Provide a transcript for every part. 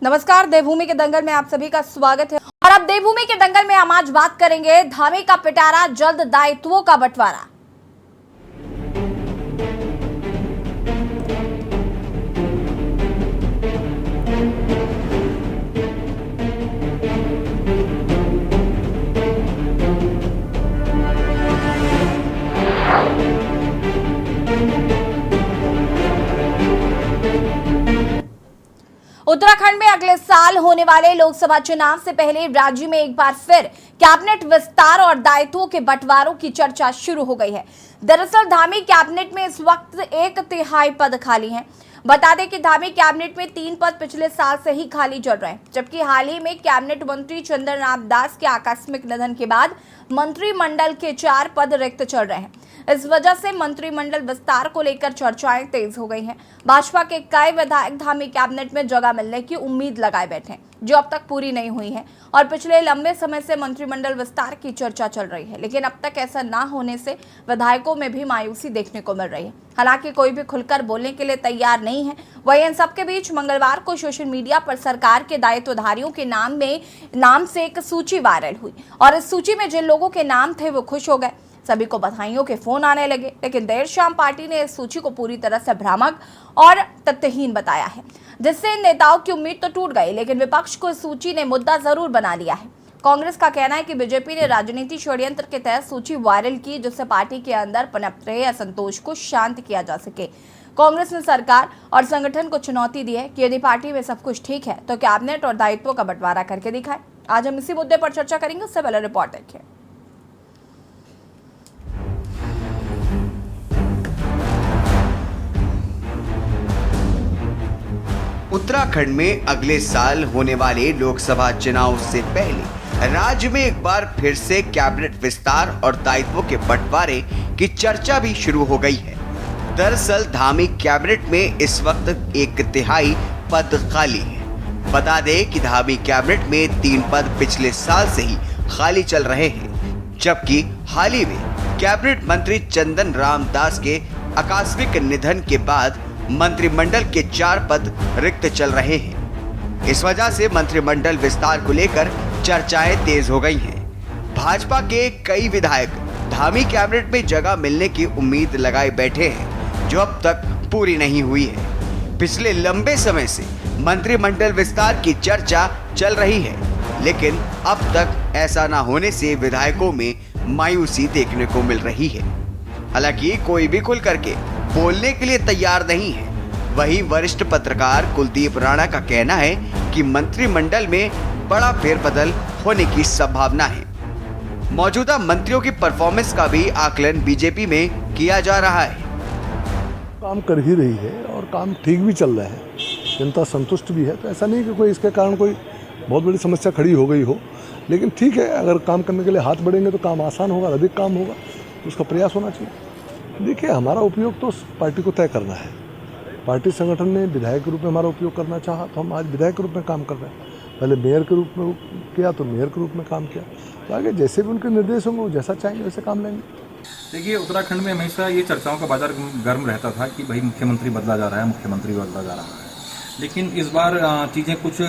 नमस्कार, देवभूमि के दंगल में आप सभी का स्वागत है। और अब देवभूमि के दंगल में हम आज बात करेंगे धामी का पिटारा, जल्द दायित्वों का बंटवारा। उत्तराखंड में अगले साल होने वाले लोकसभा चुनाव से पहले राज्य में एक बार फिर कैबिनेट विस्तार और दायित्वों के बंटवारों की चर्चा शुरू हो गई है। दरअसल धामी कैबिनेट में इस वक्त 1/3 पद खाली हैं। बता दें कि धामी कैबिनेट में 3 पद पिछले साल से ही खाली चल रहे हैं, जबकि हाल ही में कैबिनेट मंत्री चंदन राम दास के आकस्मिक निधन के बाद मंत्रिमंडल के 4 पद रिक्त चल रहे हैं। इस वजह से मंत्रिमंडल विस्तार को लेकर चर्चाएं तेज हो गई हैं। भाजपा के कई विधायक धामी कैबिनेट में जगह मिलने की उम्मीद लगाए बैठे हैं, जो अब तक पूरी नहीं हुई है और पिछले लंबे समय से मंत्रिमंडल विस्तार की चर्चा चल रही है, लेकिन अब तक ऐसा ना होने से विधायकों में भी मायूसी देखने को मिल रही है। हालांकि कोई भी खुलकर बोलने के लिए तैयार नहीं है। वहीं इन सबके बीच मंगलवार को सोशल मीडिया पर सरकार के दायित्वधारियों के नाम से एक सूची वायरल हुई और इस सूची में जिन लोगों के नाम थे वो खुश हो गए। सभी को बधाइयों के फोन आने लगे, लेकिन देर शाम पार्टी ने इस सूची को पूरी तरह से भ्रामक और तथ्यहीन बताया है, जिससे इन नेताओं की उम्मीद तो टूट गई, लेकिन विपक्ष को इस सूची ने मुद्दा जरूर बना लिया है। कांग्रेस का कहना है कि बीजेपी ने राजनीति षड्यंत्र के तहत सूची वायरल की, जिससे पार्टी के अंदर पनप रहे असंतोष को शांत किया जा सके। कांग्रेस ने सरकार और संगठन को चुनौती दी है कि यदि पार्टी में सब कुछ ठीक है तो कैबिनेट और दायित्वों का बंटवारा करके दिखाए। आज हम इसी मुद्दे पर चर्चा करेंगे, उससे पहले रिपोर्ट देखिए। उत्तराखंड में अगले साल होने वाले लोकसभा चुनाव से पहले राज्य में एक बार फिर से कैबिनेट विस्तार और दायित्वों के बंटवारे की चर्चा भी शुरू हो गई है। दरअसल धामी कैबिनेट में इस वक्त 1/3 पद खाली है। बता दें कि धामी कैबिनेट में 3 पद पिछले साल से ही खाली चल रहे हैं, जबकि हाल ही में कैबिनेट मंत्री चंदन राम दास के आकस्मिक निधन के बाद मंत्रिमंडल के 4 पद रिक्त चल रहे हैं। इस वजह से मंत्रिमंडल विस्तार को लेकर चर्चाएं तेज हो गई हैं। भाजपा के कई विधायक धामी कैबिनेट में जगह मिलने की उम्मीद लगाए बैठे हैं, जो अब तक पूरी नहीं हुई है। पिछले लंबे समय से मंत्रिमंडल विस्तार की चर्चा चल रही है, लेकिन अब तक ऐसा न होने से विधायकों में मायूसी देखने को मिल रही है। हालांकि कोई भी खुल करके बोलने के लिए तैयार नहीं है। वहीं वरिष्ठ पत्रकार कुलदीप राणा का कहना है कि मंत्रिमंडल में बड़ा फेरबदल होने की संभावना है। मौजूदा मंत्रियों की परफॉर्मेंस का भी आकलन बीजेपी में किया जा रहा है। काम कर ही रही है और काम ठीक भी चल रहा है, जनता संतुष्ट भी है, तो ऐसा नहीं कि कोई इसके कारण कोई बहुत बड़ी समस्या खड़ी हो गई हो। लेकिन ठीक है, अगर काम करने के लिए हाथ बढ़ेंगे तो काम आसान होगा, अधिक काम होगा, तो उसका प्रयास होना चाहिए। देखिए, हमारा उपयोग तो पार्टी को तय करना है। पार्टी संगठन ने विधायक के रूप में हमारा उपयोग करना चाहा तो हम आज विधायक के रूप में काम कर रहे हैं। पहले मेयर के रूप में किया तो मेयर के रूप में काम किया, तो आगे जैसे भी उनके निर्देश होंगे वो जैसा चाहेंगे वैसे काम लेंगे। देखिए, उत्तराखंड में हमेशा ये चर्चाओं का बाजार गर्म रहता था कि भाई मुख्यमंत्री बदला जा रहा है, मुख्यमंत्री बदला जा रहा है। लेकिन इस बार चीज़ें कुछ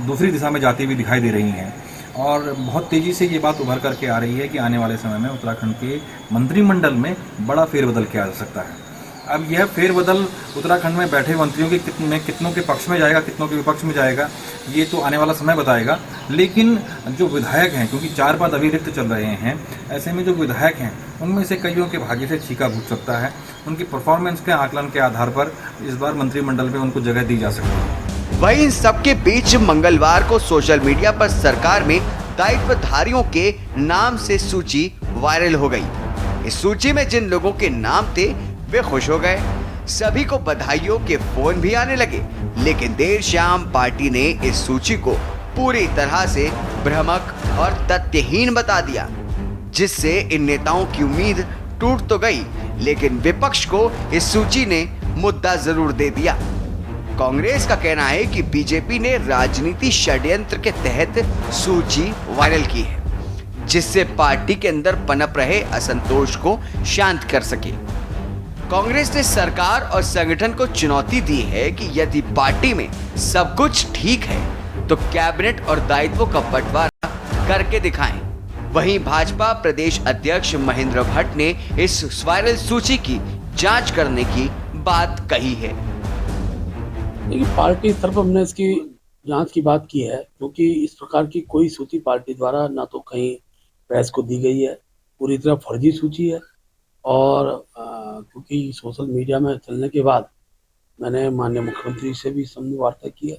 दूसरी दिशा में जाती हुई दिखाई दे रही हैं और बहुत तेज़ी से ये बात उभर करके आ रही है कि आने वाले समय में उत्तराखंड के मंत्रिमंडल में बड़ा फेरबदल किया जा सकता है। अब यह फेरबदल उत्तराखंड में बैठे मंत्रियों के कितनों के पक्ष में जाएगा, कितनों के विपक्ष में जाएगा, ये तो आने वाला समय बताएगा। लेकिन जो विधायक हैं, क्योंकि 4 पद अभी रिक्त चल रहे हैं, ऐसे में जो विधायक हैं उनमें से कईयों के भाग्य से छीका भूत सकता है। उनकी परफॉर्मेंस के आकलन के आधार पर इस बार मंत्रिमंडल में उनको जगह दी जा सकती है। वहीं इन सबके बीच मंगलवार को सोशल मीडिया पर सरकार में दायित्वधारियों के नाम से सूची वायरल हो गई। इस सूची में जिन लोगों के नाम थे वे खुश हो गए। सभी को बधाइयों के फोन भी आने लगे, लेकिन देर शाम पार्टी ने इस सूची को पूरी तरह से भ्रामक और तथ्यहीन बता दिया, जिससे इन नेताओं की उम्मीद टूट तो गई, लेकिन विपक्ष को इस सूची ने मुद्दा जरूर दे दिया। कांग्रेस का कहना है कि बीजेपी ने राजनीति षड्यंत्र के तहत सूची वायरल की है, जिससे पार्टी के अंदर पनप रहे असंतोष को शांत कर सके। कांग्रेस ने सरकार और संगठन को चुनौती दी है कि यदि पार्टी में सब कुछ ठीक है तो कैबिनेट और दायित्वों का बंटवारा करके दिखाएं। वहीं भाजपा प्रदेश अध्यक्ष महेंद्र भट्ट ने इस वायरल सूची की जांच करने की बात कही है। देखिए, पार्टी स्तर पर हमने इसकी जांच की बात की है, क्योंकि इस प्रकार की कोई सूची पार्टी द्वारा ना तो कहीं प्रेस को दी गई है, पूरी तरह फर्जी सूची है। और क्योंकि सोशल मीडिया में चलने के बाद मैंने माननीय मुख्यमंत्री से भी समूह वार्ता की है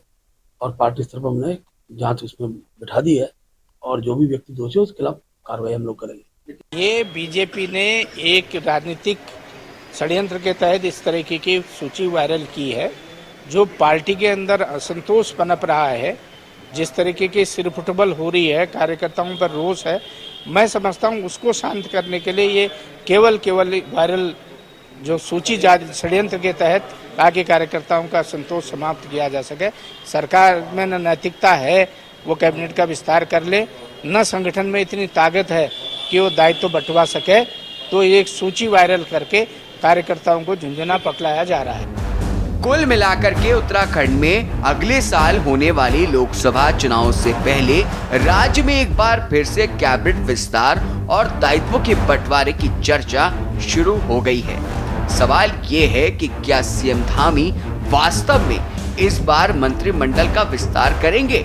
और पार्टी स्तर पर हमने जांच उसमें बिठा दी है और जो भी व्यक्ति दोषी है उसके खिलाफ कार्रवाई हम लोग करेंगे। ये बीजेपी ने एक राजनीतिक षड्यंत्र के तहत इस तरीके की सूची वायरल की है, जो पार्टी के अंदर असंतोष पनप रहा है, जिस तरीके की सिर फुटबॉल हो रही है, कार्यकर्ताओं पर रोष है। मैं समझता हूं उसको शांत करने के लिए ये केवल वायरल जो सूची षड्यंत्र के तहत ताकि कार्यकर्ताओं का संतोष समाप्त किया जा सके। सरकार में न नैतिकता है वो कैबिनेट का विस्तार कर ले, न संगठन में इतनी ताकत है कि वो दायित्व बंटवा सके, तो एक सूची वायरल करके कार्यकर्ताओं को झुंझुना पकड़ाया जा रहा है। कुल मिलाकर के उत्तराखंड में अगले साल होने वाली लोकसभा चुनाव से पहले राज्य में एक बार फिर से कैबिनेट विस्तार और दायित्वों के बंटवारे की चर्चा शुरू हो गई है। सवाल ये है कि क्या सीएम धामी वास्तव में इस बार मंत्रिमंडल का विस्तार करेंगे?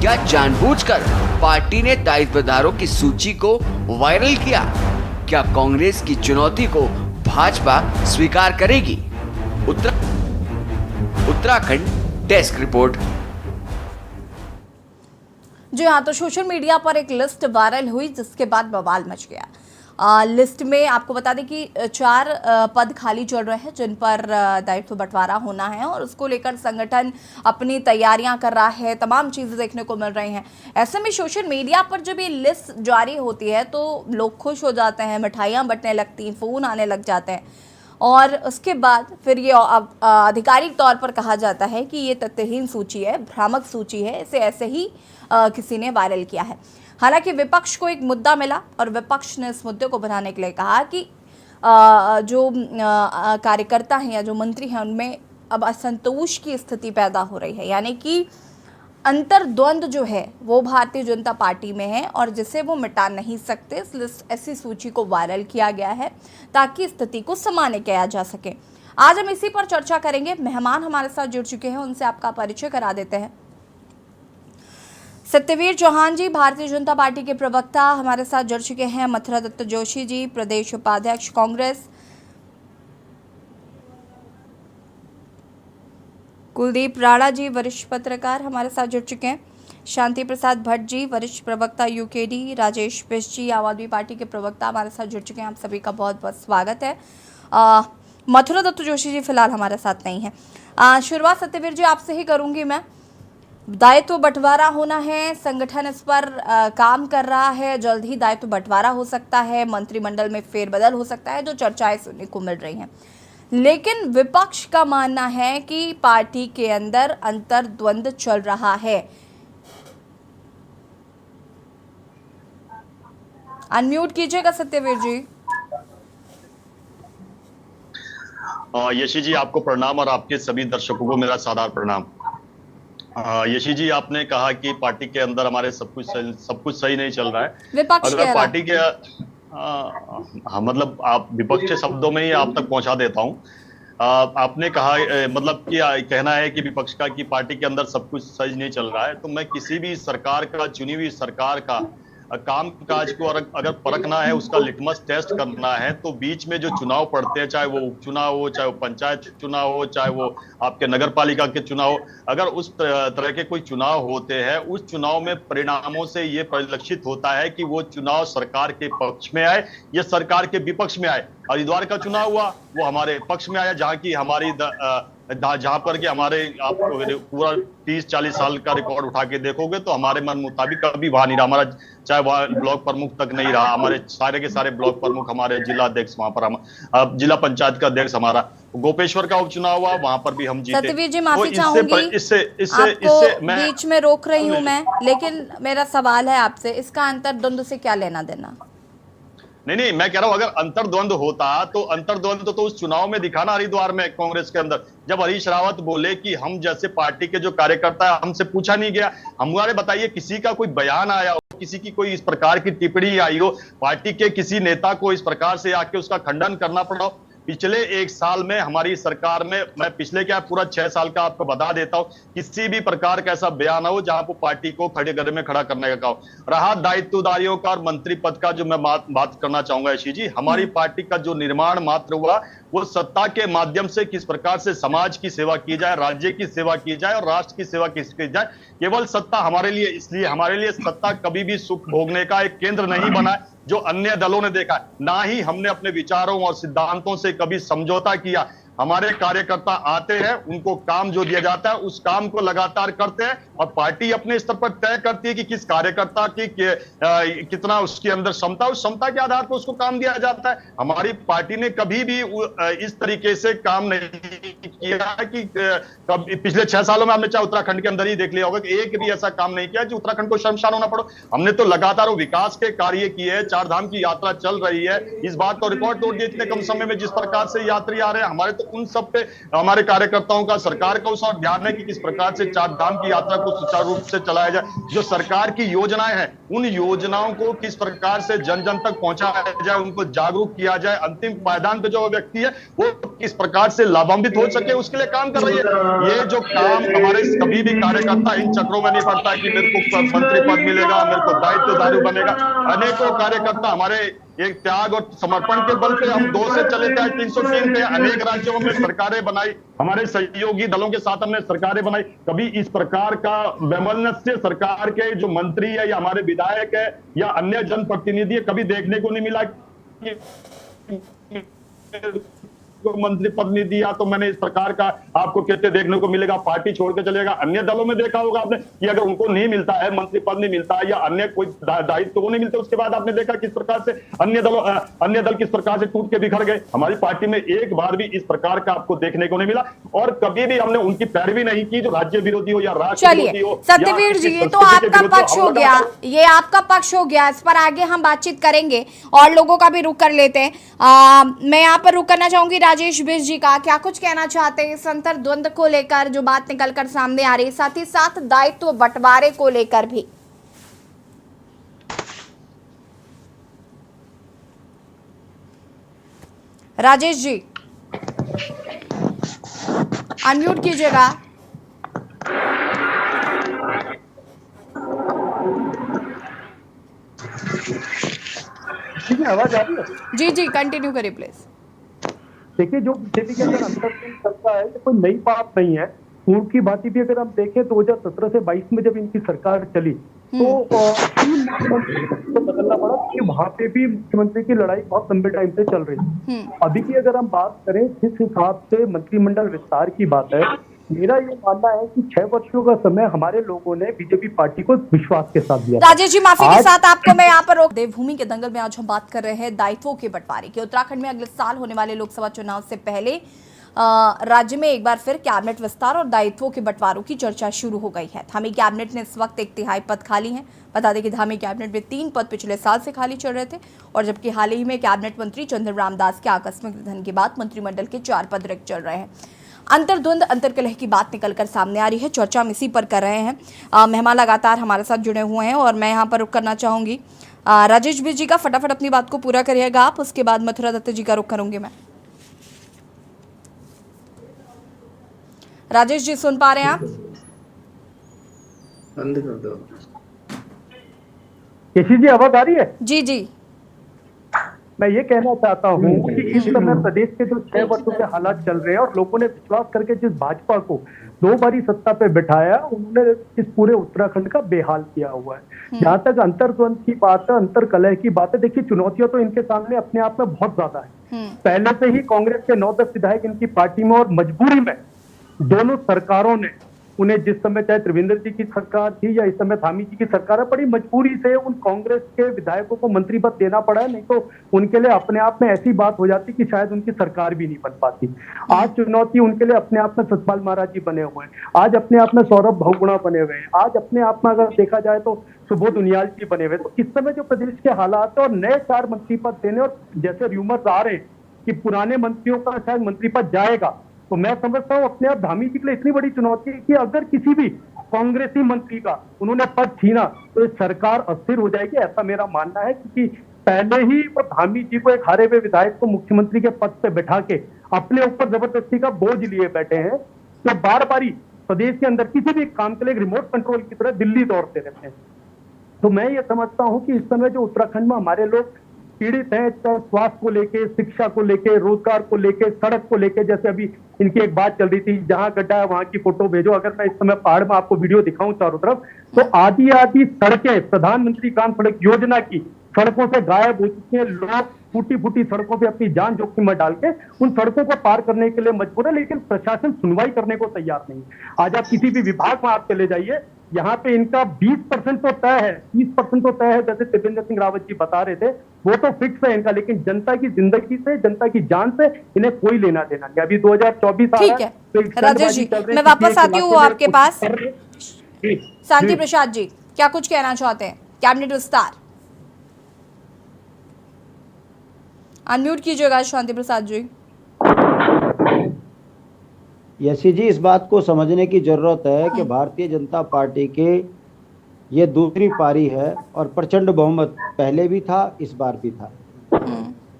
क्या जानबूझकर पार्टी ने दायित्वदारों की सूची को वायरल किया? क्या कांग्रेस की चुनौती को भाजपा स्वीकार करेगी? Uttarakhand desk report. जी हाँ, तो सोशल मीडिया पर एक लिस्ट वायरल हुई जिसके बाद बवाल मच गया। लिस्ट में आपको बता दें कि 4 पद खाली चल रहे हैं जिन पर दायित्व बंटवारा होना है और उसको लेकर संगठन अपनी तैयारियां कर रहा है, तमाम चीज़ें देखने को मिल रही हैं। ऐसे में सोशल मीडिया पर जब ये लिस्ट जारी होती है तो लोग खुश हो जाते हैं, मिठाइयाँ बंटने लगती हैं, फ़ोन आने लग जाते हैं और उसके बाद फिर ये आधिकारिक तौर पर कहा जाता है कि ये तथ्यहीन सूची है, भ्रामक सूची है, इसे ऐसे ही किसी ने वायरल किया है। हालांकि विपक्ष को एक मुद्दा मिला और विपक्ष ने इस मुद्दे को बनाने के लिए कहा कि जो कार्यकर्ता हैं या जो मंत्री हैं उनमें अब असंतोष की स्थिति पैदा हो रही है, यानी कि अंतर्द्वंद जो है वो भारतीय जनता पार्टी में है और जिसे वो मिटा नहीं सकते, इसलिए ऐसी सूची को वायरल किया गया है ताकि स्थिति को सामान्य किया जा सके। आज हम इसी पर चर्चा करेंगे। मेहमान हमारे साथ जुड़ चुके हैं, उनसे आपका परिचय करा देते हैं। सत्यवीर चौहान जी भारतीय जनता पार्टी के प्रवक्ता हमारे साथ जुड़ चुके हैं। मथुरा दत्त जोशी जी प्रदेश उपाध्यक्ष कांग्रेस। कुलदीप राणा जी वरिष्ठ पत्रकार हमारे साथ जुड़ चुके हैं। शांति प्रसाद भट्ट जी वरिष्ठ प्रवक्ता यूकेडी। राजेश बिष्ट जी आम आदमी पार्टी के प्रवक्ता हमारे साथ जुड़ चुके हैं। आप सभी का बहुत बहुत स्वागत है। मथुरा दत्त जोशी जी फिलहाल हमारे साथ नहीं है। शुरुआत सत्यवीर जी आपसे ही करूंगी मैं। दायित्व बंटवारा होना है, संगठन इस पर काम कर रहा है, जल्द ही दायित्व बंटवारा हो सकता है, मंत्रिमंडल में फेरबदल हो सकता है, जो चर्चाएं सुनने को मिल रही हैं। लेकिन विपक्ष का मानना है कि पार्टी के अंदर अंतर्द्वंद चल रहा है। अनम्यूट कीजिएगा सत्यवीर जी। यशी जी आपको प्रणाम और आपके सभी दर्शकों को मेरा सादर प्रणाम। यशी जी आपने कहा कि पार्टी के अंदर हमारे सब कुछ सही नहीं चल रहा है। विपक्ष अगर पार्टी के मतलब आप विपक्ष के शब्दों में ही आप तक पहुंचा देता हूं। आपने कहा मतलब कि कहना है कि विपक्ष का कि पार्टी के अंदर सब कुछ सही नहीं चल रहा है, तो मैं किसी भी सरकार का, चुनी हुई सरकार का काम काज को अगर परखना है, उसका लिटमस टेस्ट करना है, तो बीच में जो चुनाव पड़ते हैं, चाहे वो उपचुनाव हो, चाहे वो पंचायत चुनाव हो, चाहे वो आपके नगर पालिका के चुनाव, अगर उस तरह के कोई चुनाव होते हैं, उस चुनाव में परिणामों से ये परिलक्षित होता है कि वो चुनाव सरकार के पक्ष में आए या सरकार के विपक्ष में आए। हरिद्वार का चुनाव हुआ वो हमारे पक्ष में आया, जहाँ की हमारी जहां पर कि हमारे आप पूरा 30-40 साल का रिकॉर्ड उठा के देखोगे तो हमारे मन मुताबिक कभी वहां नहीं रहा, हमारा चाहे वहां ब्लॉक प्रमुख तक नहीं रहा, हमारे सारे के सारे ब्लॉक प्रमुख, हमारे जिला अध्यक्ष वहां पर, जिला पंचायत का अध्यक्ष हमारा, गोपेश्वर का उपचुनाव हुआ वहां पर भी हम जीते। सत्यवीर जी माफी चाहूंगी, आपको बीच में रोक रही हूं मैं, लेकिन मेरा सवाल है आपसे, इसका अंतर्द्वंद से क्या लेना देना? नहीं, मैं कह रहा हूं अगर अंतर्द्वंद होता तो अंतर्द्वंद तो उस चुनाव में दिखाना हरिद्वार में कांग्रेस के अंदर, जब हरीश रावत बोले कि हम जैसे पार्टी के जो कार्यकर्ता है हमसे पूछा नहीं गया। हमारे बताइए किसी का कोई बयान आया हो, किसी की कोई इस प्रकार की टिप्पणी आई हो, पार्टी के किसी नेता को इस प्रकार से आके उसका खंडन करना पड़ा हो? पिछले 1 साल में हमारी सरकार में, मैं पिछले क्या पूरा 6 साल का आपको बता देता हूं, किसी भी प्रकार का ऐसा बयान हो जहां पर पार्टी को खड़े घर में खड़ा करने का कहा। रहा दायित्वदारियों का और मंत्री पद का, जो मैं बात करना चाहूंगा ऋषि जी, हमारी पार्टी का जो निर्माण मात्र हुआ वो सत्ता के माध्यम से किस प्रकार से समाज की सेवा की जाए, राज्य की सेवा की जाए और राष्ट्र की सेवा की जाए। केवल सत्ता हमारे लिए, इसलिए हमारे लिए सत्ता कभी भी सुख भोगने का एक केंद्र नहीं बना है जो अन्य दलों ने देखा है। ना ही हमने अपने विचारों और सिद्धांतों से कभी समझौता किया। हमारे कार्यकर्ता आते हैं, उनको काम जो दिया जाता है उस काम को लगातार करते हैं और पार्टी अपने स्तर पर तय करती है कि किस कार्यकर्ता की कितना उसके अंदर क्षमता, उस क्षमता के आधार पर उसको काम दिया जाता है। हमारी पार्टी ने कभी भी इस तरीके से काम नहीं किया कि पिछले 6 सालों में हमने चाहे उत्तराखंड के अंदर ही देख लिया होगा कि एक भी ऐसा काम नहीं किया जो उत्तराखंड को शर्मसार होना पड़ो। हमने तो लगातार विकास के कार्य किए हैं, 4 धाम की यात्रा चल रही है, इस बात को रिकॉर्ड तोड़ दिया इतने कम समय में। जिस प्रकार से यात्री आ रहे हैं हमारे, तो उन सब पे हमारे कार्यकर्ताओं का, सरकार का उस और ध्यान है कि किस प्रकार से 4 धाम की यात्रा को सुचारू रूप से चलाया जाए। जो सरकार की योजनाएं हैं उन योजनाओं को किस प्रकार से जन जन तक पहुंचाया जाए, उनको जागरूक किया जाए, अंतिम पायदान पे जो व्यक्ति है वो किस प्रकार से लाभान्वित हो सके उसके लिए काम कर रही है। ये जो काम हमारे कभी भी कार्यकर्ता इन चक्रों में नहीं पड़ता कि मेरे को मंत्री पद मिलेगा, मेरे को दायित्वदारी बनेगा। अनेकों कार्यकर्ता हमारे एक त्याग और समर्पण के बल पे हम 2 से चले थे 303 पे, अनेक राज्यों में सरकारें बनाई, हमारे सहयोगी दलों के साथ हमने सरकारें बनाई। कभी इस प्रकार का वैमनस्य सरकार के जो मंत्री है या हमारे विधायक है या अन्य जनप्रतिनिधि है कभी देखने को नहीं मिला कि मंत्री पद नहीं दिया तो मैंने इस प्रकार का आपको कहते देखने को मिलेगा, पार्टी छोड़ के चलेगा। अन्य दलों में देखा होगा आपने कि अगर उनको नहीं मिलता है, मंत्री पद नहीं मिलता है या अन्य कोई दायित्व वो नहीं मिलते, उसके बाद आपने देखा किस प्रकार से अन्य दल किस प्रकार से टूट के बिखर गए। हमारी पार्टी में एक बार भी इस प्रकार का आपको देखने को नहीं मिला और कभी भी हमने उनकी पैरवी नहीं की जो राज्य विरोधी हो या राष्ट्र विरोधी हो। सत्यवीर जी, ये तो आपका पक्ष हो गया, ये आपका पक्ष हो गया, इस पर आगे हम बातचीत करेंगे और लोगों का भी रुख कर लेते हैं। मैं यहाँ पर रुक करना चाहूंगी राजेश बिष्ट जी का, क्या कुछ कहना चाहते हैं इस अंतर्द्वंद को लेकर जो बात निकलकर सामने आ रही है, साथ ही साथ दायित्व बंटवारे को लेकर भी? राजेश जी अनम्यूट कीजिएगा। आवाज आ रही है? जी जी कंटिन्यू करिए प्लीज। देखिए, जो बीजेपी के अंदर अंतर्द्वंद चलता है ये कोई नई बात नहीं है। पूर्व की बातें भी अगर हम देखें 2017 से 22 में जब इनकी सरकार चली तो 3 मुख्यमंत्री को बदलना पड़ा क्योंकि वहां पे भी मुख्यमंत्री की लड़ाई बहुत लंबे टाइम से चल रही है। अभी की अगर हम बात करें जिस हिसाब से मंत्रिमंडल विस्तार की बात है, मेरा ये मानना है कि 6 वर्षों का समय हमारे लोगों ने बीजेपी पार्टी को विश्वास के साथ दिया। राजेश जी माफी के साथ आपको मैं यहाँ पर रोक। देवभूमि के दंगल में आज हम बात कर रहे हैं दायित्वों के बंटवारे की। उत्तराखंड में अगले साल होने वाले लोकसभा चुनाव से पहले राज्य में एक बार फिर कैबिनेट विस्तार और दायित्वों के बंटवारों की चर्चा शुरू हो गई है। धामी कैबिनेट ने इस वक्त 1/3 पद खाली हैं। बता दें कि धामी कैबिनेट में 3 पद पिछले साल से खाली चल रहे थे और जबकि हाल ही में कैबिनेट मंत्री चंद्र रामदास के आकस्मिक निधन के बाद मंत्रिमंडल के 4 पद रिक्त चल रहे हैं। अंतर्द्वंद अंतर्कलह की बात निकलकर सामने आ रही है, चर्चा हम इसी पर कर रहे हैं। मेहमान लगातार हमारे साथ जुड़े हुए हैं और मैं यहाँ पर रुक करना चाहूंगी राजेश बिष्ट जी का। फटाफट अपनी बात को पूरा करिएगा आप, उसके बाद मथुरा दत्त जी का रुख करूंगी मैं। राजेश जी सुन पा रहे हैं आप? बंद कर दो। केसी जी आवाज आ रही है? जी जी। मैं ये कहना चाहता हूँ कि इस समय प्रदेश के जो 6 वर्षों के हालात चल रहे हैं और लोगों ने विश्वास करके जिस भाजपा को 2 बारी सत्ता पे बिठाया, उन्होंने इस पूरे उत्तराखंड का बेहाल किया हुआ है। जहाँ तक अंतर्द्वंद की बात है, अंतरकलह की बात है, देखिए चुनौतियां तो इनके सामने अपने आप में बहुत ज्यादा है। पहले से ही कांग्रेस के 9-10 विधायक इनकी पार्टी में और मजबूरी में दोनों सरकारों ने उन्हें जिस समय चाहे त्रिवेंद्र जी की सरकार थी या इस समय धामी जी की सरकार है, बड़ी मजबूरी से उन कांग्रेस के विधायकों को मंत्री पद देना पड़ा है, नहीं तो उनके लिए अपने आप में ऐसी बात हो जाती कि शायद उनकी सरकार भी नहीं बन पाती। आज चुनौती उनके लिए अपने आप में सतपाल महाराज जी बने हुए हैं, आज अपने आप में सौरभ बहुगुणा बने हुए हैं, आज अपने आप में अगर देखा जाए तो सुबोध उनियाल जी बने हुए। तो इस समय जो प्रदेश के हालात है और नए 4 मंत्री पद देने, और जैसे र्यूमर्स आ रहे हैं कि पुराने मंत्रियों का शायद मंत्री पद जाएगा, तो मैं समझता हूं अपने आप धामी जी के लिए इतनी बड़ी चुनौती है कि अगर किसी भी कांग्रेसी मंत्री का उन्होंने पद छीना तो ये सरकार अस्थिर हो जाएगी, ऐसा मेरा मानना है। क्योंकि पहले ही वो धामी जी को, एक हारे हुए विधायक को मुख्यमंत्री के पद पे बैठा के अपने ऊपर जबरदस्ती का बोझ लिए बैठे हैं, तो बार बारी प्रदेश के अंदर किसी भी काम के लिए एक रिमोट कंट्रोल की तरह दिल्ली दौड़ते रहते हैं। तो मैं ये समझता हूं कि इस समय जो उत्तराखंड में हमारे लोग पीड़ित हैं, चाहे स्वास्थ्य को लेके, शिक्षा को लेके, रोजगार को लेके, सड़क को लेके, जैसे अभी इनकी एक बात चल रही थी, जहां गड्ढा है वहां की फोटो भेजो। अगर मैं इस समय पहाड़ में आपको वीडियो दिखाऊं चारों तरफ, तो आधी आधी सड़कें प्रधानमंत्री ग्राम सड़क योजना की सड़कों से गायब हो चुकी हैं। लोग फूटी फूटी सड़कों पे अपनी जान जोखिम में डाल के उन सड़कों को पार करने के लिए मजबूर है, लेकिन प्रशासन सुनवाई करने को तैयार नहीं। आज आप किसी भी विभाग में आप चले जाइए, यहाँ पे इनका 20% तो तय है, 30% तो तय है, जैसे त्रिवेंद्र सिंह रावत जी बता रहे थे, वो तो फिक्स है इनका, लेकिन जनता की जिंदगी से, जनता की जान से इन्हें कोई लेना देना नहीं। अभी 2024 आ रहा ठीक है तो राजेश जी, मैं वापस आती हूँ आपके पास। शांति प्रसाद जी, क्या कुछ कहना चाहते हैं? कैबिनेट विस्तार अनम्यूट कीजिएगा शांति प्रसाद जी। यशी जी, इस बात को समझने की जरूरत है कि भारतीय जनता पार्टी के ये दूसरी पारी है और प्रचंड बहुमत पहले भी था, इस बार भी था।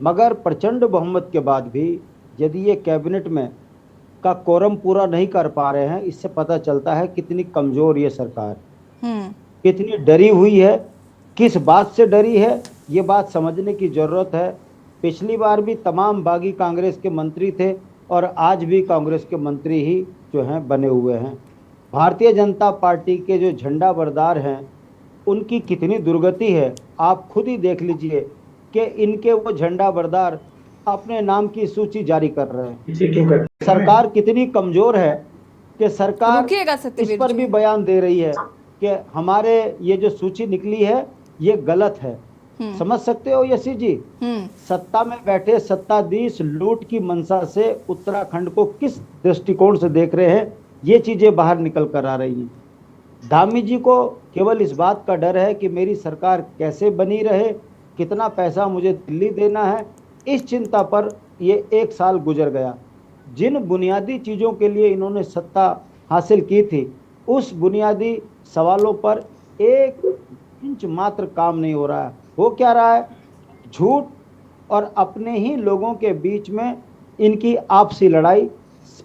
मगर प्रचंड बहुमत के बाद भी यदि ये कैबिनेट में का कोरम पूरा नहीं कर पा रहे हैं, इससे पता चलता है कितनी कमजोर ये सरकार, कितनी डरी हुई है, किस बात से डरी है, ये बात समझने की जरूरत है। पिछली बार भी तमाम बागी कांग्रेस के मंत्री थे और आज भी कांग्रेस के मंत्री ही जो हैं बने हुए हैं। भारतीय जनता पार्टी के जो झंडा बरदार हैं उनकी कितनी दुर्गति है, आप खुद ही देख लीजिए कि इनके वो झंडा बरदार अपने नाम की सूची जारी कर रहे हैं। सरकार कितनी कमजोर है कि सरकार इस पर भी बयान दे रही है कि हमारे ये जो सूची निकली है ये गलत है। समझ सकते हो यशी जी, सत्ता में बैठे सत्ताधीश लूट की मंशा से उत्तराखंड को किस दृष्टिकोण से देख रहे हैं, ये चीजें बाहर निकल कर आ रही हैं। धामी जी को केवल इस बात का डर है कि मेरी सरकार कैसे बनी रहे, कितना पैसा मुझे दिल्ली देना है, इस चिंता पर ये 1 साल गुजर गया। जिन बुनियादी चीज़ों के लिए इन्होंने सत्ता हासिल की थी, उस बुनियादी सवालों पर 1 इंच मात्र काम नहीं हो रहा है। हो क्या रहा है? झूठ और अपने ही लोगों के बीच में इनकी आपसी लड़ाई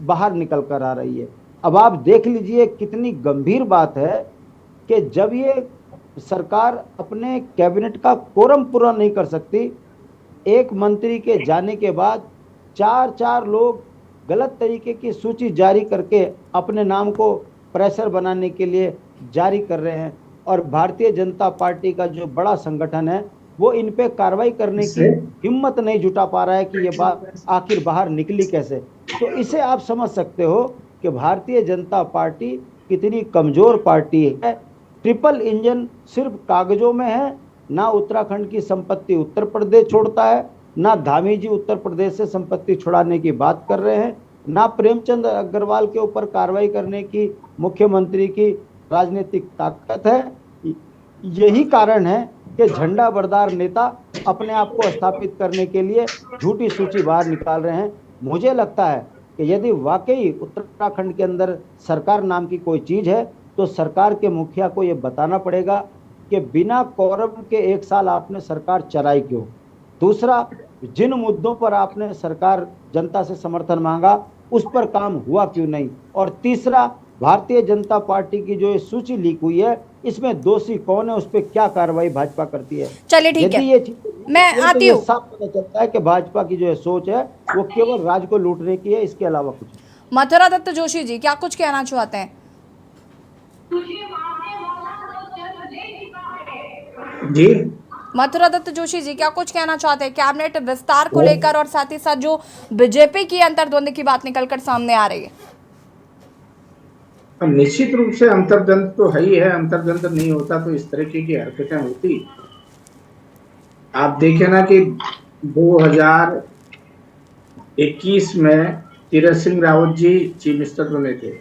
बाहर निकल कर आ रही है। अब आप देख लीजिए कितनी गंभीर बात है कि जब ये सरकार अपने कैबिनेट का कोरम पूरा नहीं कर सकती, एक मंत्री के जाने के बाद 4 लोग गलत तरीके की सूची जारी करके अपने नाम को प्रेशर बनाने के लिए जारी कर रहे हैं, और भारतीय जनता पार्टी का जो बड़ा संगठन है वो इन पे कार्रवाई करने की हिम्मत नहीं जुटा पा रहा है कि ये बात आखिर बाहर निकली कैसे। तो इसे आप समझ सकते हो कि भारतीय जनता पार्टी कितनी कमजोर पार्टी है। ट्रिपल इंजन सिर्फ कागजों में है, ना उत्तराखंड की संपत्ति उत्तर प्रदेश छोड़ता है, ना धामी जी उत्तर प्रदेश से संपत्ति छुड़ाने की बात कर रहे हैं, ना प्रेमचंद अग्रवाल के ऊपर कार्रवाई करने की मुख्यमंत्री की राजनीतिक ताकत है। यही कारण है कि झंडा बरदार नेता अपने आप को स्थापित करने के लिए झूठी सूची बाहर निकाल रहे हैं। मुझे लगता है कि यदि वाकई उत्तराखंड के अंदर सरकार नाम की कोई चीज़ है तो सरकार के मुखिया को ये बताना पड़ेगा कि बिना कोरम के 1 साल आपने सरकार चलाई क्यों। दूसरा, जिन मुद्दों पर आपने सरकार जनता से समर्थन मांगा उस पर काम हुआ क्यों नहीं। और तीसरा, भारतीय जनता पार्टी की जो ये सूची लीक हुई है इसमें दोषी कौन है, उस पर क्या कार्रवाई भाजपा करती है। चलिए ठीक है, मैं आती हूँ। साफ पता चलता है कि भाजपा की जो सोच है वो केवल राज को लूटने की है, इसके अलावा कुछ। मथुरा दत्त जोशी जी, क्या कुछ कहना चाहते हैं? जी, मथुरा दत्त जोशी जी, क्या कुछ कहना चाहते हैं कैबिनेट विस्तार को लेकर, और साथ ही साथ जो बीजेपी की अंतर्द्वंद की बात निकलकर सामने आ रही है? अब निश्चित रूप से अंतर्द्वंद तो है ही है, अंतर्द्वंद नहीं होता तो इस तरीके की हरकतें होती। आप देखें ना कि 2021 में तीरथ सिंह रावत जी चीफ मिनिस्टर बने थे।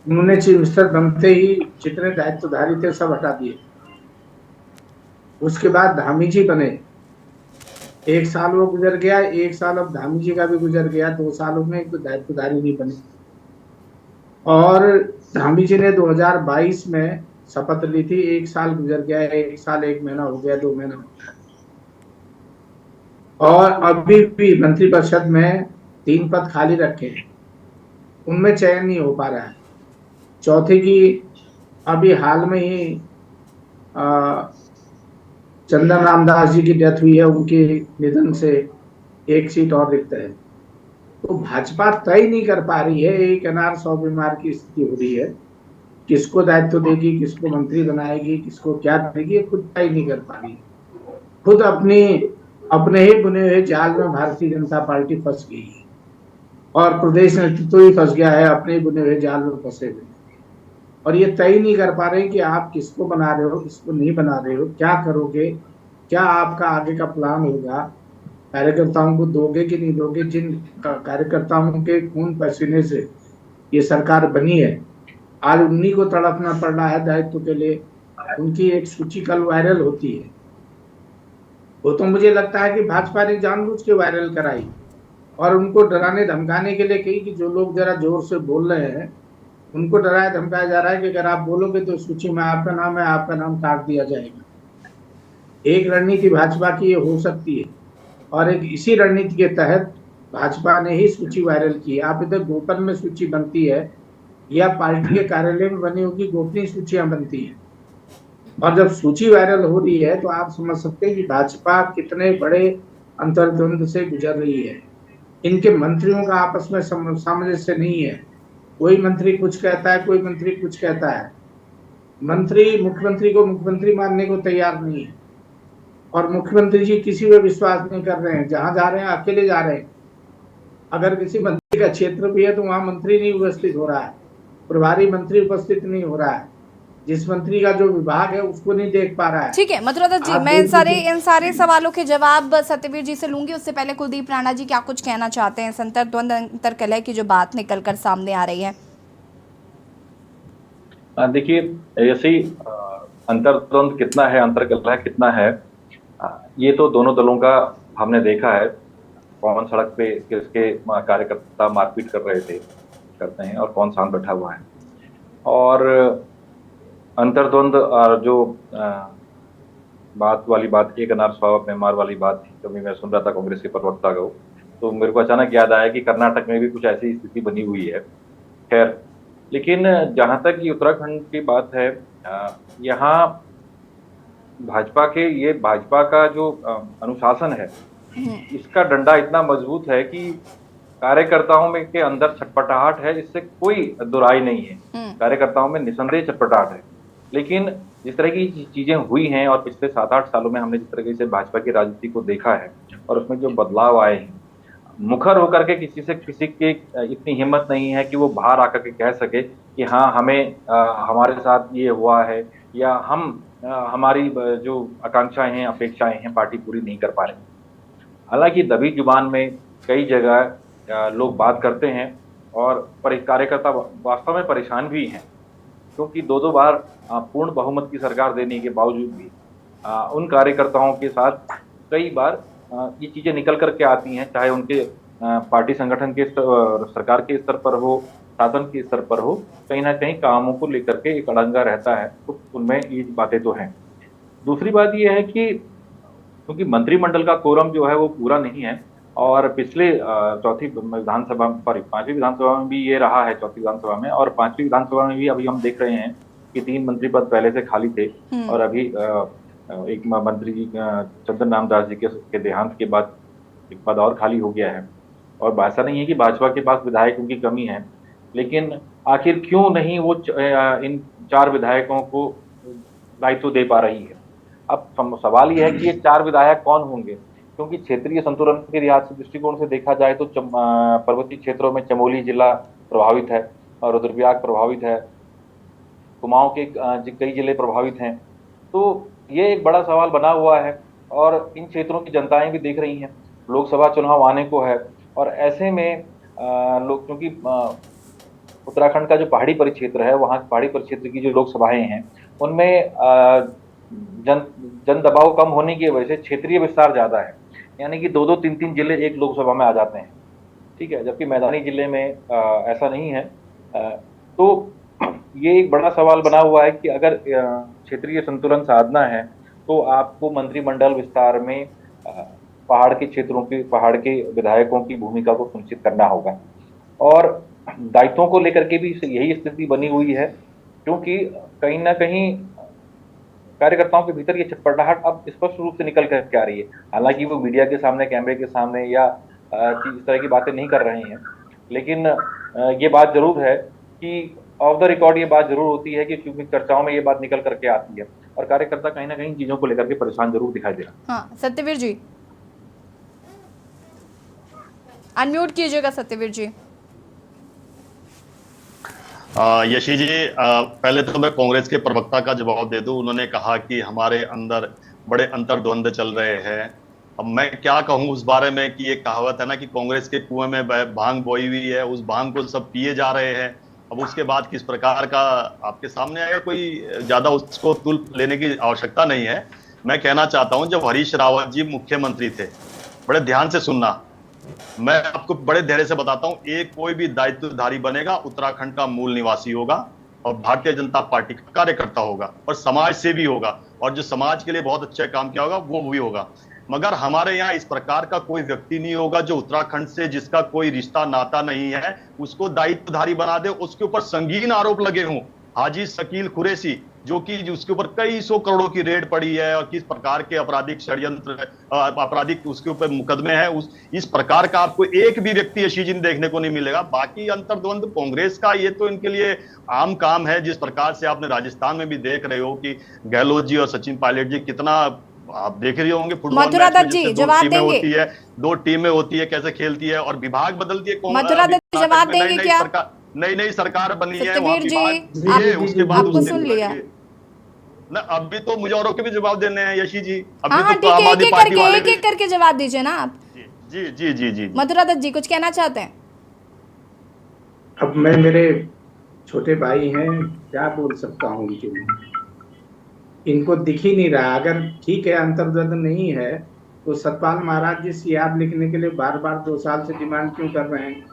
उन्होंने चीफ मिनिस्टर बनते ही जितने दायित्वधारी थे सब हटा दिए। उसके बाद धामी जी बने, 1 साल वो गुजर गया, 1 साल अब धामी जी का भी गुजर गया, 2 सालों में एक तो दायित्वधारी नहीं बने। और धामी जी ने 2022 में शपथ ली थी, 1 साल गुजर गया, 1 साल 1 महीना हो गया, 2 महीना हो गया, और अभी भी मंत्रिपरिषद में 3 पद खाली रखे हैं, उनमें चयन नहीं हो पा रहा है। चौथे की अभी हाल में ही चंदन रामदास जी की डेथ हुई है, उनके निधन से 1 सीट और रिक्त है। तो भाजपा तय नहीं कर पा रही है, एक अनार 100 बीमार की स्थिति हो रही है, किसको दायित्व देगी, किसको मंत्री बनाएगी, किसको क्या करेगी, ये खुद तय नहीं कर पा रही। खुद अपने ही बुने हुए जाल में भारतीय जनता पार्टी फंस गई है और प्रदेश नेतृत्व ही फंस गया है, अपने ही बुने हुए जाल में फंसे हुए, और ये तय नहीं कर पा रहे कि आप किसको बना रहे हो, किसको नहीं बना रहे हो, क्या करोगे, क्या आपका आगे का प्लान होगा, कार्यकर्ताओं को दोगे कि नहीं दोगे। जिन कार्यकर्ताओं के खून पसीने से ये सरकार बनी है, आज उन्हीं को तड़पना पड़ रहा है दायित्व के लिए। उनकी एक सूची कल वायरल होती है, वो तो मुझे लगता है कि भाजपा ने जानबूझ के वायरल कराई और उनको डराने धमकाने के लिए कही कि जो लोग जरा जोर से बोल रहे हैं उनको डराया धमकाया जा रहा है कि अगर आप बोलोगे तो सूची में आपका नाम है, आपका नाम काट दिया जाएगा। एक रणनीति भाजपा की ये हो सकती है, और एक इसी रणनीति के तहत भाजपा ने ही सूची वायरल की। आप इधर गोपन में सूची बनती है या पार्टी के कार्यालय में बनी होगी गोपनीय सूचियां बनती हैं, और जब सूची वायरल हो रही है तो आप समझ सकते हैं कि भाजपा कितने बड़े अंतर्द्वंद से गुजर रही है। इनके मंत्रियों का आपस में सामंजस्य नहीं है, कोई मंत्री कुछ कहता है, कोई मंत्री कुछ कहता है। मंत्री मुख्यमंत्री को मुख्यमंत्री मानने को तैयार नहीं है, और मुख्यमंत्री जी किसी पे विश्वास नहीं कर रहे हैं, जहां जा रहे हैं अकेले जा रहे हैं। अगर किसी मंत्री का क्षेत्र भी है तो वहां मंत्री नहीं उपस्थित हो रहा है, प्रभारी मंत्री उपस्थित नहीं हो रहा है, जिस मंत्री का जो विभाग है उसको नहीं देख पा रहा है। ठीक है मथुरा दत्त जी, मैं इन सारे सवालों के जवाब सत्यवीर जी से लूंगी। उससे पहले कुलदीप राणा जी क्या कुछ कहना चाहते हैं, अंतर्द्वंद अंतरकलह की जो बात निकल कर सामने आ रही है? देखिए, ऐसे ही अंतर्द्वंद कितना है, अंतरकलह कितना है, ये तो दोनों दलों का हमने देखा है। कौन सड़क पे किसके कार्यकर्ता मारपीट करते हैं और कौन शांत बैठा हुआ है। और अंतर्द्वंद और जो बात वाली बात, एक अनार 100 बीमार वाली बात कभी मैं सुन रहा था कांग्रेस के प्रवक्ता को, तो मेरे को अचानक याद आया कि कर्नाटक में भी कुछ ऐसी स्थिति बनी हुई है। खैर, लेकिन जहां तक ये उत्तराखंड की बात है, यहाँ भाजपा का जो अनुशासन है, इसका डंडा इतना मजबूत है कि कार्यकर्ताओं में के अंदर छटपटाहट है, इससे कोई दुराई नहीं है। कार्यकर्ताओं में निसंदेह छटपटाहट है। लेकिन जिस तरह की चीजें हुई हैं और पिछले 7-8 सालों में हमने जिस तरह से भाजपा की राजनीति को देखा है और उसमें जो बदलाव आए हैं, मुखर होकर के किसी के इतनी हिम्मत नहीं है कि वो बाहर आकर के कह सके कि हाँ हमें हमारे साथ ये हुआ है, या हमारी जो आकांक्षाएं हैं, अपेक्षाएं हैं, पार्टी पूरी नहीं कर पा रही। हालांकि दबी जुबान में कई जगह लोग बात करते हैं और कार्यकर्ता वास्तव में परेशान भी हैं, क्योंकि 2 बार पूर्ण बहुमत की सरकार देने के बावजूद भी उन कार्यकर्ताओं के साथ कई बार ये चीजें निकल करके आती हैं, चाहे उनके पार्टी संगठन के सरकार के स्तर पर हो, शासन के स्तर पर हो, कहीं ना कहीं कामों को लेकर के एक अड़ंगा रहता है। तो उनमें ये बातें तो हैं। दूसरी बात ये है कि क्योंकि मंत्रिमंडल का कोरम जो है वो पूरा नहीं है, और पिछले चौथी विधानसभा, सॉरी 5वीं विधानसभा में भी ये रहा है, चौथी विधानसभा में, और 5वीं विधानसभा में भी अभी हम देख रहे हैं कि 3 मंत्री पद पहले से खाली थे, और अभी एक मंत्री जी चंदन रामदास जी के देहांत के बाद एक पद और खाली हो गया है। और ऐसा नहीं है कि भाजपा के पास विधायकों की कमी है, लेकिन आखिर क्यों नहीं वो इन 4 विधायकों को दायित्व दे पा रही है। अब सवाल यह है कि ये 4 विधायक कौन होंगे, क्योंकि क्षेत्रीय संतुलन के लिहाज से दृष्टिकोण से देखा जाए तो पर्वतीय क्षेत्रों में चमोली जिला प्रभावित है, और रुद्रप्रयाग प्रभावित है, कुमाऊं के कई जिले प्रभावित हैं। तो ये एक बड़ा सवाल बना हुआ है और इन क्षेत्रों की जनताएं भी देख रही हैं। लोकसभा चुनाव आने को है और ऐसे में लोग, क्योंकि उत्तराखंड का जो पहाड़ी परिक्षेत्र है, वहाँ पहाड़ी परिक्षेत्र की जो लोकसभाएं हैं उनमें जन दबाव कम होने की वजह से क्षेत्रीय विस्तार ज्यादा है, यानी कि 2-2, 3-3 जिले एक लोकसभा में आ जाते हैं, ठीक है, जबकि मैदानी जिले में ऐसा नहीं है। तो ये एक बड़ा सवाल बना हुआ है कि अगर क्षेत्रीय संतुलन साधना है तो आपको मंत्रिमंडल विस्तार में पहाड़ के क्षेत्रों के, पहाड़ के विधायकों की भूमिका को सुनिश्चित करना होगा। और दायित्वों को लेकर के भी यही स्थिति बनी हुई है, क्योंकि कहीं ना कहीं कार्यकर्ताओं के भीतर ये छटपटाहट अब स्पष्ट रूप से निकल कर आ रही है। हालांकि वो मीडिया के सामने, कैमरे के सामने या इस तरह की बातें नहीं कर रहे हैं, लेकिन ये बात जरूर है कि ऑफ द रिकॉर्ड ये बात जरूर होती है कि क्योंकि चर्चाओं में ये बात निकल करके आती है और कार्यकर्ता कहीं ना कहीं चीजों को लेकर के परेशान जरूर दिखाई दे रहा है। हाँ, सत्यवीर जी अनम्यूट कीजिएगा। सत्यवीर जी। यशी जी, पहले तो मैं कांग्रेस के प्रवक्ता का जवाब दे दूं। उन्होंने कहा कि हमारे अंदर बड़े अंतर्द्वंद चल रहे हैं। अब मैं क्या कहूं उस बारे में कि ये कहावत है ना कि कांग्रेस के कुएं में भांग बोई हुई है, उस भांग को सब पिए जा रहे हैं। अब उसके बाद किस प्रकार का आपके सामने आएगा, कोई ज्यादा उसको तुल लेने की आवश्यकता नहीं है। मैं कहना चाहता हूं, जब हरीश रावत जी मुख्यमंत्री थे, बड़े ध्यान से सुनना, मैं आपको बड़े धैर्य से बताता हूं, एक कोई भी दायित्वधारी बनेगा उत्तराखंड का मूल निवासी होगा और भारतीय जनता पार्टी का कार्यकर्ता होगा और समाज सेवी होगा, और जो समाज के लिए बहुत अच्छा काम किया होगा वो भी होगा। मगर हमारे यहाँ इस प्रकार का कोई व्यक्ति नहीं होगा जो उत्तराखंड से, जिसका कोई रिश्ता नाता नहीं है, उसको दायित्वधारी बना दे, उसके ऊपर संगीन आरोप लगे हों। हाजी शकील कुरैशी, जो कि उसके ऊपर कई 100 करोड़ों की रेड पड़ी है और किस प्रकार के आपराधिक षड्यंत्र, आपराधिक उसके ऊपर मुकदमे हैं, इस प्रकार का आपको एक भी व्यक्ति यशी जी देखने को नहीं मिलेगा। बाकी अंतर्द्वंद कांग्रेस का ये तो इनके लिए आम काम है। जिस प्रकार से आपने राजस्थान में भी देख रहे हो कि गहलोत जी और सचिन पायलट जी, कितना आप देख रहे होंगे फुटबॉल मथुरा दत्त जी जवाब देंगे। होती है, 2 टीमें होती है, कैसे खेलती है और विभाग बदलती है। मथुरा दत्त जवाब देंगे क्या? नई सरकार बनी है, सत्यवीर जी उसके बाद आपको सुन लिया ना। अभी तो मुझे के भी जवाब देने हैं यशी जी। हाँ, ठीक है, एक एक करके जवाब दीजिए ना आप। जी जी जी जी। मथुरा दत्त जी कुछ कहना चाहते हैं? अब मैं, मेरे छोटे भाई हैं, क्या बोल सकता हूँ उनके लिए, इनको दिख ही नहीं रहा। अगर ठीक है अंतर्द्वंद नहीं है तो सतपाल महाराज जी सियार लिखने के लिए बार बार 2 साल से डिमांड क्यों कर रहे हैं?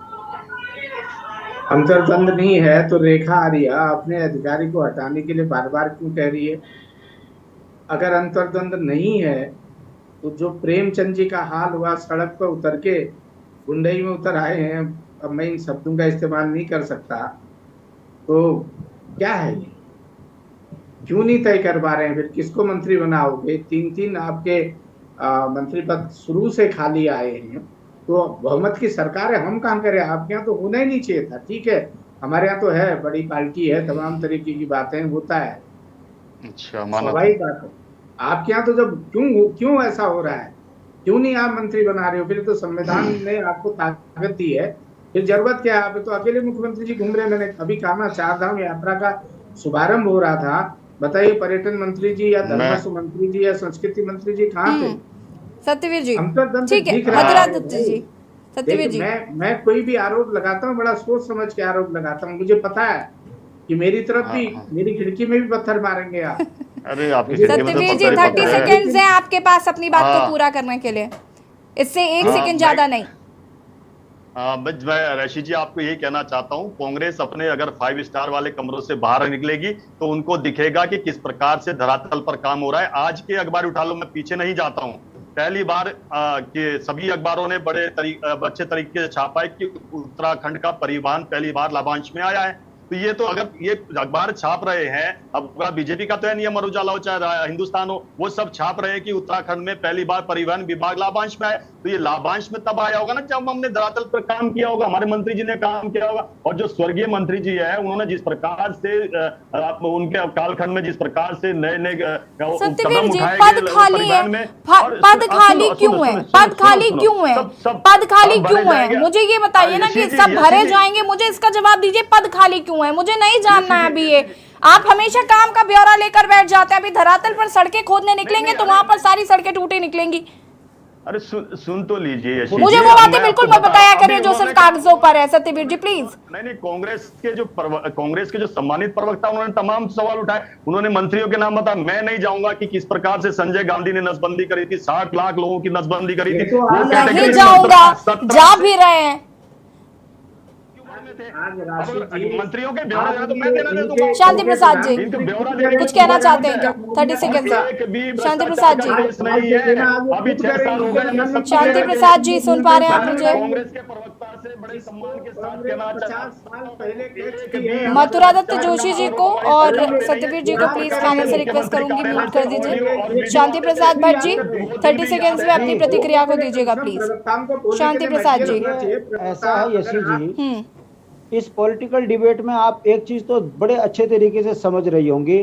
अंतर्द्वंद नहीं है तो रेखा आर्या अपने अधिकारी को हटाने के लिए बार बार क्यों कह रही है? अगर अंतर्द्वंद नहीं है तो जो प्रेमचंद जी का हाल हुआ, सड़क पर उतर के गुंडई में उतर आए हैं, अब मैं इन शब्दों का इस्तेमाल नहीं कर सकता, तो क्या है ये? क्यों नहीं तय कर पा रहे हैं? फिर किसको मंत्री बनाओगे? 3 आपके मंत्री पद शुरू से खाली आए हैं, तो बहुमत की सरकार है, हम कहाँ करें? आपके यहाँ तो होना ही नहीं चाहिए था। ठीक है, हमारे यहाँ तो है, बड़ी पार्टी है, तमाम तरीके की बातें होता है, अच्छा, स्वाभाविक बात है। आपके यहाँ तो जब क्यों ऐसा हो रहा है? क्यों नहीं आप मंत्री बना रहे हो? फिर तो संविधान ने आपको ताकत दी है, फिर जरूरत क्या है? आप तो अकेले मुख्यमंत्री जी घूम रहे हैं। मैंने अभी कहा ना, 4 धाम यात्रा का शुभारंभ हो रहा था, बताइए पर्यटन मंत्री जी या धर्मस्व मंत्री जी या संस्कृति मंत्री जी कहाँ थे? सत्यवीर जी ठीक है, मथुरा दत्त जी। सत्यवीर जी, मैं कोई भी आरोप लगाता हूँ बड़ा सोच समझ के आरोप लगाता हूँ। मुझे पता है कि मेरी तरफ भी, मेरी खिड़की में भी पत्थर मारेंगे आप। अरे आपकी सत्यवीर जी 30 सेकेंड्स हैं आपके पास अपनी बात को पूरा करने के लिए, इससे 1 सेकंड ज्यादा नहीं। मैं ऋषि जी आपको यही कहना चाहता हूं, कांग्रेस अपने अगर 5 स्टार वाले कमरों से बाहर निकलेगी तो उनको दिखेगा कि किस प्रकार से धरातल पर काम हो रहा है। आज के अखबार उठा लो, मैं पीछे नहीं जाता हूं, पहली बार कि सभी अखबारों ने बड़े अच्छे तरीके से छापा है कि उत्तराखंड का परिवहन पहली बार लाभांश में आया है। तो ये तो अगर ये अखबार छाप रहे हैं, अब बीजेपी का तो है नहीं, अमर उजाला हो चाहे हिंदुस्तान हो, वो सब छाप रहे हैं कि उत्तराखंड में पहली बार परिवहन विभाग लाभांश में आए। तो ये लाभांश में तब आया होगा ना जब हमने धरातल पर काम किया होगा, हमारे मंत्री जी ने काम किया होगा। और जो स्वर्गीय मंत्री जी है, उन्होंने जिस प्रकार से उनके कालखंड में जिस प्रकार से नए नए सत्यवीर जी, पद खाली है, पद खाली क्यों है? पद खाली क्यों है? पद खाली क्यों है? मुझे ये बताइए ना कि सब भरे जाएंगे, मुझे इसका जवाब दीजिए, पद खाली क्यों है? मुझे नहीं जानना है अभी ये। आप हमेशा काम का ब्यौरा लेकर बैठ जाते हैं, अभी धरातल पर सड़कें खोदने निकलेंगे तो वहां पर सारी सड़कें टूटी निकलेंगी। अरे सुन तो लीजिए, मुझे वो बातें बिल्कुल मत बताया करिए जो सिर्फ कागजों पर है। सत्यवीर जी प्लीज। नहीं, कांग्रेस के जो सम्मानित प्रवक्ता, उन्होंने तमाम सवाल उठाए, उन्होंने मंत्रियों के नाम बताया। मैं नहीं जाऊंगा कि किस प्रकार से संजय गांधी ने नसबंदी करी थी, 60 लाख लोगों की नसबंदी करी थी। नहीं जाऊंगा, जा भी रहे हैं। मंत्रियों के ब्यौरा तो मैं देना दे दूंगा। शांति प्रसाद जी कुछ कहना चाहते हैं क्या? 30 सेकंड से। शांति प्रसाद जी, शांति प्रसाद जी सुन पा रहे हैं आप मुझे? कांग्रेस के प्रवक्ता से बड़े सम्मान के साथ कहना चाहता हूं, मथुरा दत्त जोशी जी को और सत्यवीर जी को प्लीज पैनल से रिक्वेस्ट करूंगी म्यूट कर दीजिए। शांति प्रसाद भट्ट जी 30 सेकंड्स में अपनी प्रतिक्रिया को दीजिएगा प्लीज। शांति प्रसाद जी। ऐसा है यशी जी, इस पॉलिटिकल डिबेट में आप एक चीज तो बड़े अच्छे तरीके से समझ रही होंगी,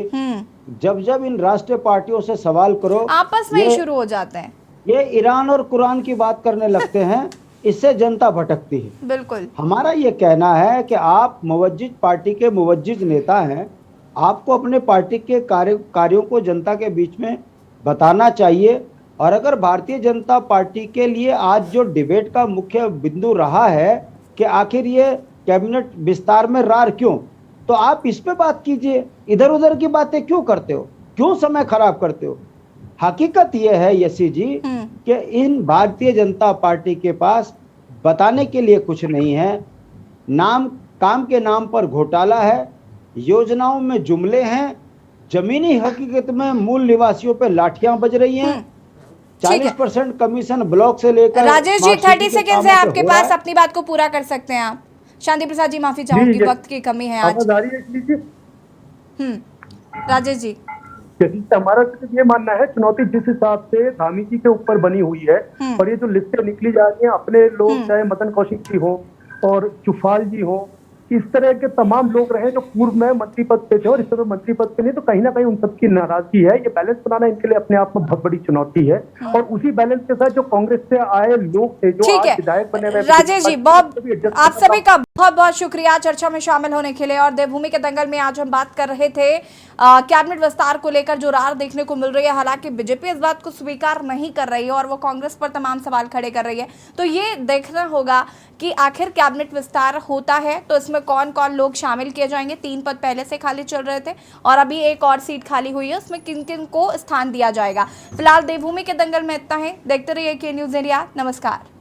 जब जब इन राष्ट्रीय पार्टियों से सवाल करो आपस में ही शुरू हो जाते हैं, ये ईरान और कुरान की बात करने लगते हैं, इससे जनता भटकती है। बिल्कुल। हमारा ये कहना है कि आप मुवज्जिज पार्टी के मुवज्जिज नेता हैं, आपको अपने पार्टी के कार्यों को जनता के बीच में बताना चाहिए। और अगर भारतीय जनता पार्टी के लिए आज जो डिबेट का मुख्य बिंदु रहा है कि आखिर ये कैबिनेट विस्तार में रार क्यों, तो आप इस पे बात कीजिए, इधर उधर की बातें क्यों करते हो, क्यों समय खराब करते हो? हकीकत यह है यशी जी कि इन भारतीय जनता पार्टी के पास बताने के लिए कुछ नहीं है। काम के नाम पर घोटाला है, योजनाओं में जुमले हैं, जमीनी हकीकत में मूल निवासियों पे लाठियां बज रही हैं। 40% कमीशन ब्लॉक से लेकर। राजेश जी 30 सेकंड से आपके पास, अपनी बात को पूरा कर सकते हैं आप। शांति प्रसाद जी माफी चाहूंगी, वक्त की कमी है आज। राजेश जी हमारा ये मानना है, चुनौती जिस हिसाब से धामी जी के ऊपर बनी हुई है और ये जो लिस्टें निकली जा रही हैं, अपने लोग चाहे मदन कौशिक जी हो और चुफाल जी हो, इस तरह के तमाम लोग रहे जो पूर्व में मंत्री पद पे थे और इस तरह मंत्री पद पे नहीं, तो कहीं ना कहीं उन सबकी नाराजगी है। ये बैलेंस बनाना इनके लिए अपने आप में बहुत बड़ी चुनौती है। और उसी बैलेंस के साथ जो कांग्रेस से आए लोग थे, जो आज विधायक बने हुए, राजेश जी बहुत आप सभी का बहुत बहुत शुक्रिया चर्चा में शामिल होने के लिए। और देवभूमि के दंगल में आज हम बात कर रहे थे कैबिनेट विस्तार को लेकर जो रार देखने को मिल रही है। हालांकि बीजेपी इस बात को स्वीकार नहीं कर रही है और वो कांग्रेस पर तमाम सवाल खड़े कर रही है। तो ये देखना होगा कि आखिर कैबिनेट विस्तार होता है तो इसमें कौन कौन लोग शामिल किए जाएंगे। 3 पद पहले से खाली चल रहे थे और अभी एक और सीट खाली हुई है, उसमें किन किन को स्थान दिया जाएगा। फिलहाल देवभूमि के दंगल में इतना है। देखते रहिए के न्यूज़ इंडिया। नमस्कार।